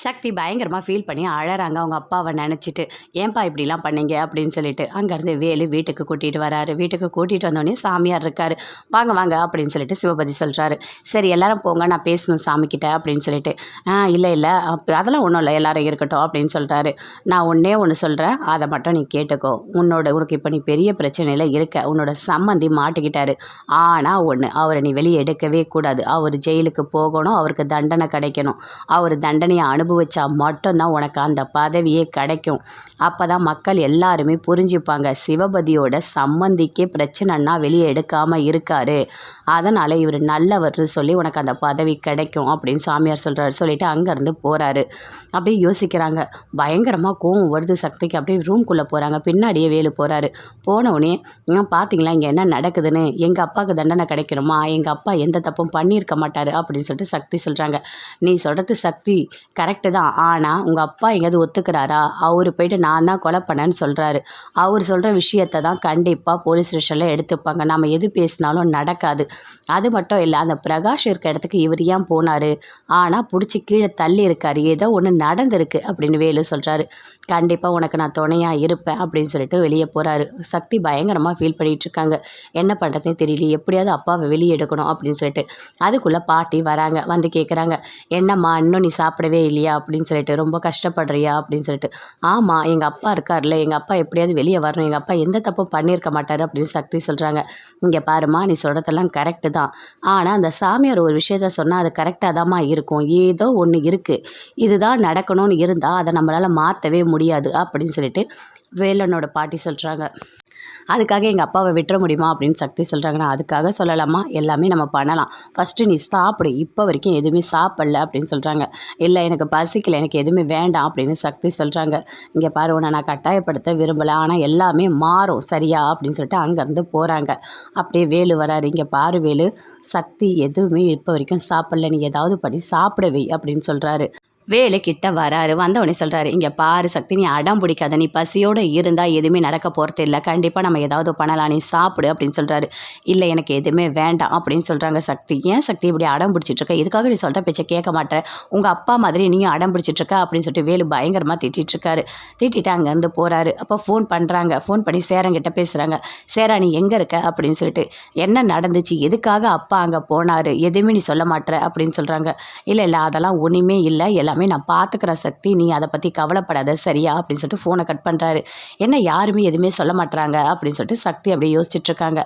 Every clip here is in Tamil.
சக்தி பயங்கரமாக ஃபீல் பண்ணி அழறாங்க அவங்க அப்பாவை நினச்சிட்டு. ஏன்பா இப்படிலாம் பண்ணீங்க அப்படின்னு சொல்லிட்டு அங்கேருந்து வேலு வீட்டுக்கு கூட்டிகிட்டு வராரு. வீட்டுக்கு கூட்டிகிட்டு வந்தோடனே சாமியார் இருக்கார். வாங்க வாங்க அப்படின்னு சொல்லிட்டு சிவபதி சொல்கிறாரு. சரி எல்லாரும் போங்க, நான் பேசணும் சாமிக்கிட்ட அப்படின்னு சொல்லிட்டு. இல்லை இல்லை அதெல்லாம் ஒன்றும் இல்லை, எல்லாரும் இருக்கட்டும் அப்படின்னு சொல்கிறாரு. நான் ஒன்றே ஒன்று சொல்கிறேன், அதை மட்டும் நீ கேட்டுக்கோ. உனக்கு இப்போ நீ பெரிய பிரச்சனையில் இருக்க. உன்னோட சம்மந்தி மாட்டிக்கிட்டாரு. ஆனால் ஒன்று, அவரை நீ வெளியே எடுக்கவே கூடாது. அவர் ஜெயிலுக்கு போகணும், அவருக்கு தண்டனை கிடைக்கணும். அவர் தண்டனையை அனுபவிச்சா மட்டும்தான் உனக்கு அந்த பதவியே கிடைக்கும். அப்போ தான் மக்கள் எல்லாருமே புரிஞ்சுப்பாங்க, சிவபதியோட சம்மந்திக்கே பிரச்சனைன்னா வெளியே எடுக்காமல் இருக்காரு, அதனால் இவர் நல்லவர் சொல்லி உனக்கு அந்த பதவி கிடைக்கும் அப்படின்னு சாமியார் சொல்கிறாரு. சொல்லிவிட்டு அங்கேருந்து போகிறாரு. அப்படியே யோசிக்கிறாங்க. பயங்கரமாக கோவம் வருது சக்திக்கு. அப்படியே ரூம்குள்ளே போகிறாங்க. பின்னாடியே வேலு போகிறாரு. போனவுடனே பார்த்தீங்களா இங்கே என்ன நடக்குதுன்னு, எங்கள் அப்பாவுக்கு தண்டனை கிடைக்கணுமா, எங்கள் அப்பா எந்த தப்பும் பண்ணியிருக்க மாட்டார் அப்படின்னு சொல்லிட்டு சக்தி சொல்கிறாங்க. நீ சொல்கிறது சக்தி கரெக்டு தான், ஆனால் உங்கள் அப்பா எங்கேயாவது ஒத்துக்கிறாரா? அவர் போயிட்டு நான் தான் கொலை பண்ணேன்னு சொல்கிறாரு. அவர் சொல்கிற விஷயத்தை தான் கண்டிப்பாக போலீஸ் ஸ்டேஷனில் எடுத்துப்பாங்க. நம்ம எது பேசினாலும் நடக்காது. அது மட்டும் இல்லை, அந்த பிரகாஷ் இருக்க இடத்துக்கு இவர் ஏன் போனார்? ஆனால் பிடிச்சி கீழே தள்ளி இருக்கார். ஏதோ ஒன்று நடந்திருக்கு அப்படின்னு வேலு சொல்கிறாரு. கண்டிப்பாக உனக்கு நான் துணையாக இருப்பேன் அப்படின்னு சொல்லிட்டு வெளியே போகிறாரு. சக்தி பயங்கரமாக ஃபீல் பண்ணிகிட்ருக்காங்க. என்ன பண்ணுறதுனே தெரியல, எப்படியாவது அப்பாவை வெளியே எடுக்கணும் அப்படின்னு சொல்லிட்டு. அதுக்குள்ளே பாட்டி வராங்க. வந்து கேட்குறாங்க, என்னம்மா இன்னும் நீ சாப்பிடவே இல்லையா அப்படின்னு சொல்லிட்டு, ரொம்ப கஷ்டப்படுறியா அப்படின்னு சொல்லிட்டு. ஆமாம், எங்கள் அப்பா இருக்கார்ல, எங்கள் அப்பா எப்படியாவது வெளியே வரணும், எங்கள் அப்பா எந்த தப்பும் பண்ணியிருக்க மாட்டார் அப்படின்னு சக்தி சொல்கிறாங்க. இங்கே பாருமா, நீ சொல்கிறதெல்லாம் கரெக்டு தான், ஆனால் அந்த சாமியார் ஒரு விஷயத்த சொன்னால் அது கரெக்டாக தான்மா இருக்கும். ஏதோ ஒன்று இருக்குது, இதுதான் நடக்கணும்னு இருந்தால் அதை நம்மளால் மாற்றவே முடியாது அப்படின்னு சொல்லிட்டு வேலனோட பாட்டி சொல்கிறாங்க. அதுக்காக எங்கள் அப்பாவை விட்டுற முடியுமா அப்படின்னு சக்தி சொல்கிறாங்க. நான் அதுக்காக சொல்லலாமா, எல்லாமே நம்ம பண்ணலாம், ஃபஸ்ட்டு நீ சாப்பிடு, இப்போ வரைக்கும் எதுவுமே சாப்பிடல அப்படின்னு சொல்கிறாங்க. இல்லை எனக்கு பசிக்கலை, எனக்கு எதுவுமே வேண்டாம் அப்படின்னு சக்தி சொல்கிறாங்க. இங்கே பாரு, உன்னை நான் கட்டாயப்படுத்த விரும்பலை, ஆனால் எல்லாமே மாறும் சரியா அப்படின்னு சொல்லிட்டு அங்கேருந்து போகிறாங்க. அப்படியே வேலு வராரு. இங்கே பாரு வேலு, சக்தி எதுவுமே இப்போ வரைக்கும் சாப்பிடல, நீ ஏதாவது பண்ணி சாப்பிடவே அப்படின்னு சொல்கிறாரு. வேலு கிட்ட வராரு. வந்தவொடனே சொல்கிறாரு, இங்கே பாரு சக்தி, நீ அடம் பிடிக்காத, நீ பசியோடு இருந்தால் எதுவுமே நடக்க போகிறது இல்லை, கண்டிப்பாக நம்ம ஏதாவது பண்ணலாம், நீ சாப்பிடு அப்படின்னு சொல்கிறாரு. இல்லை எனக்கு எதுவுமே வேண்டாம் அப்படின்னு சொல்கிறாங்க சக்தி. ஏன் சக்தி இப்படி அடம் பிடிச்சிட்ருக்க, இதுக்காக நீ சொல்கிற பேச்சை கேட்க மாட்டேன், உங்கள் அப்பா மாதிரி நீயும் அடம் பிடிச்சிட்ருக்க அப்படின்னு சொல்லிட்டு வேலு பயங்கரமாக திட்டிகிட்ருக்காரு. திட்டிட்டு அங்கேருந்து போகிறாரு. அப்போ ஃபோன் பண்ணுறாங்க. ஃபோன் பண்ணி சேரங்கிட்ட பேசுகிறாங்க. சேரா நீ எங்கே இருக்க அப்படின்னு சொல்லிட்டு, என்ன நடந்துச்சு, எதுக்காக அப்பா அங்கே போனார், எதுவுமே நீ சொல்ல மாட்டேற அப்படின்னு சொல்கிறாங்க. இல்லை இல்லை அதெல்லாம் ஒன்றுமே இல்லை, எல்லாமே நான் பார்த்துக்கிறேன் சக்தி, நீ அதை பற்றி கவலைப்படாத சரியா அப்படின்னு சொல்லிட்டு ஃபோனை கட் பண்ணுறாரு. என்ன யாருமே எதுவுமே சொல்ல மாட்டுறாங்க அப்படின்னு சொல்லிட்டு சக்தி அப்படியே யோசிச்சுட்ருக்காங்க.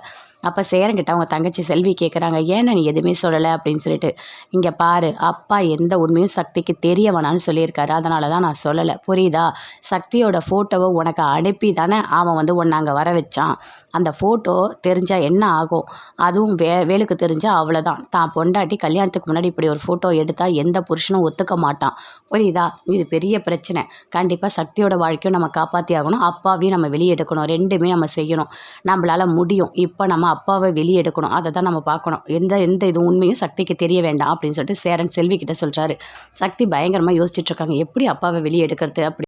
அப்போ சேரங்கிட்ட அவங்க தங்கச்சி செல்வி கேட்குறாங்க, ஏன்னா நீ எதுவுமே சொல்லலை அப்படின்னு சொல்லிட்டு. இங்கே பாரு, அப்பா எந்த உண்மையும் சக்திக்கு தெரிய வேணான்னு சொல்லியிருக்காரு, அதனால தான் நான் சொல்லலை, புரியுதா? சக்தியோட ஃபோட்டோவை உனக்கு அனுப்பி தானே அவன் வந்து ஒன்று அங்கே வர வச்சான். அந்த ஃபோட்டோ தெரிஞ்சால் என்ன ஆகும், அதுவும் வேலுக்கு தெரிஞ்சால் அவ்வளோதான். தான் பொண்டாட்டி கல்யாணத்துக்கு முன்னாடி இப்படி ஒரு ஃபோட்டோ எடுத்தால் எந்த புருஷனும் ஒத்துக்க மாட்டான், புரியுதா? இது பெரிய பிரச்சனை. கண்டிப்பாக சக்தியோட வாழ்க்கையும் நம்ம காப்பாற்றி ஆகணும், அப்பாவையும் நம்ம வெளியே எடுக்கணும், ரெண்டுமே நம்ம செய்யணும், நம்மளால் முடியும். இப்போ நம்ம அப்பாவை வெளியே எடுக்கணும், அதை தான் நம்ம பார்க்கணும். எந்த இது உண்மையும் சக்திக்கு தெரிய வேண்டாம் அப்படின்னு சொல்லிட்டு சேரன் செல்வி கிட்ட சொல்கிறாரு. சக்தி பயங்கரமாக யோசிச்சுட்ருக்காங்க, எப்படி அப்பாவை வெளியே எடுக்கிறது அப்படி